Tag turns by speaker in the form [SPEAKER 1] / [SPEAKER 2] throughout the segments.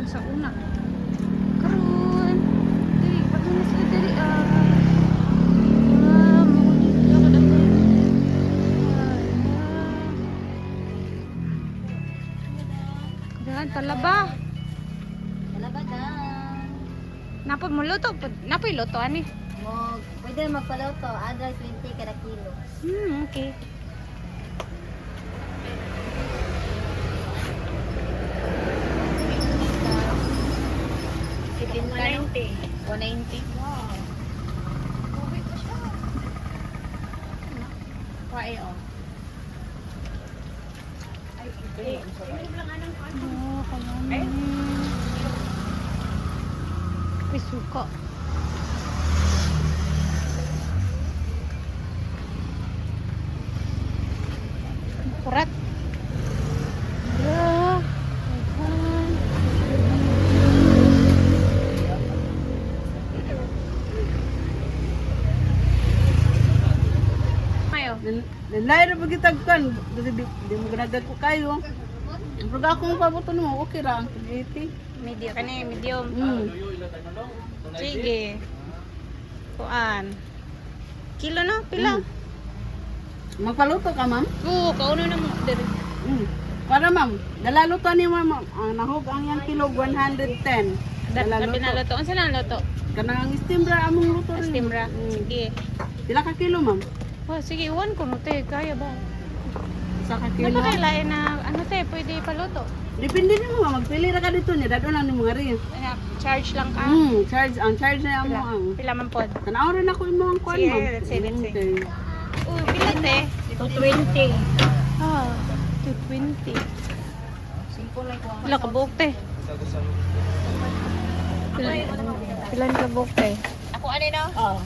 [SPEAKER 1] sa una. Karon. Dili, pagka na sila dili. Mawala ko dati. Kadahan, talaba.
[SPEAKER 2] Talaba daw.
[SPEAKER 1] Napod mo luto. Napoy luto, ani.
[SPEAKER 2] Pwede magpaluto. Adra 20 kada kilo.
[SPEAKER 1] Okay.
[SPEAKER 2] Chicken 190.
[SPEAKER 1] 190.
[SPEAKER 2] Wow.
[SPEAKER 1] Wae oh.
[SPEAKER 2] Ay,
[SPEAKER 1] Oh, kaya may suka. Kurat. Yeah. Ayo.
[SPEAKER 3] Lalay na pagitagkan. Kasi di mo ganadag ko kayo. Pag akong pabuton mo, okay ra. 80.
[SPEAKER 1] Medium. Kani, medium. Sige. Kuan. Kilo na? Pila?
[SPEAKER 3] Magpaluto ka, ma'am?
[SPEAKER 1] Oo, kauno na mo. Dere.
[SPEAKER 3] Para, ma'am. Dalaluto ni ma'am. Nahog ang yang kilo 110.
[SPEAKER 1] Dapat na luto. Unsa na luto?
[SPEAKER 3] Kanang steam ra among luto rin.
[SPEAKER 1] Steam ra. Sige.
[SPEAKER 3] Pila ka kilo, ma'am?
[SPEAKER 1] Oh, sige, iwan ko no te. Kaya ba?
[SPEAKER 3] Isa ka kilo.
[SPEAKER 1] Napakailain na, ano te, pwede paluto.
[SPEAKER 3] Depende nimo, ma'am. Magpili ra ka dito niya. Dadon lang ni mga rin.
[SPEAKER 1] Charge lang ka.
[SPEAKER 3] Charge. Ang charge na amo ang.
[SPEAKER 1] Pila man pod.
[SPEAKER 3] Tanaw rin ako imo ang kwan,
[SPEAKER 1] Sige,
[SPEAKER 3] ma'am.
[SPEAKER 1] let's say.
[SPEAKER 3] Okay.
[SPEAKER 1] Pila te?
[SPEAKER 2] 220.
[SPEAKER 1] Ah, 220.
[SPEAKER 2] Simple lang ko.
[SPEAKER 1] Pila ka buok te? Pila ni ka buok te?
[SPEAKER 2] Ako ano na? Oo.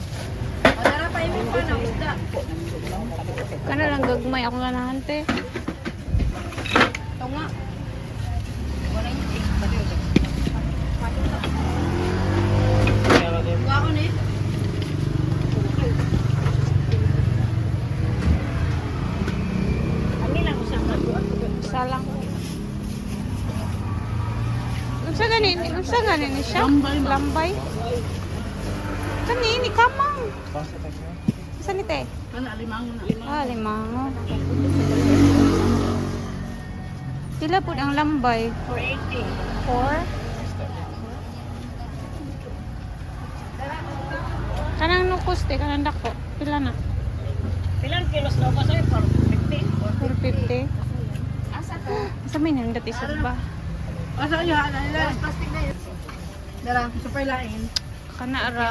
[SPEAKER 2] Wala na pa yung pa na isda.
[SPEAKER 1] Kana lang gagmay ako ganahan te.
[SPEAKER 2] Ito nga. 190. Kuha ko ni. Ano lang usang
[SPEAKER 1] Salang. Unsa gani ni siya? Lambay. Kani ni kamang. Unsa ni te?
[SPEAKER 3] Ano, alimango na.
[SPEAKER 1] Ah, limango. Pila po ang lambay?
[SPEAKER 2] 480.
[SPEAKER 1] 4. Kanang nukos te, kanang dako. Pila na?
[SPEAKER 2] Pilang kilos daw pa sa'yo? 450.
[SPEAKER 1] 450.
[SPEAKER 2] Asa to?
[SPEAKER 1] Sa may nandat isod ba?
[SPEAKER 3] Asa iya, alala.
[SPEAKER 2] Plastic na yun. Dara, super lain.
[SPEAKER 1] Kana ra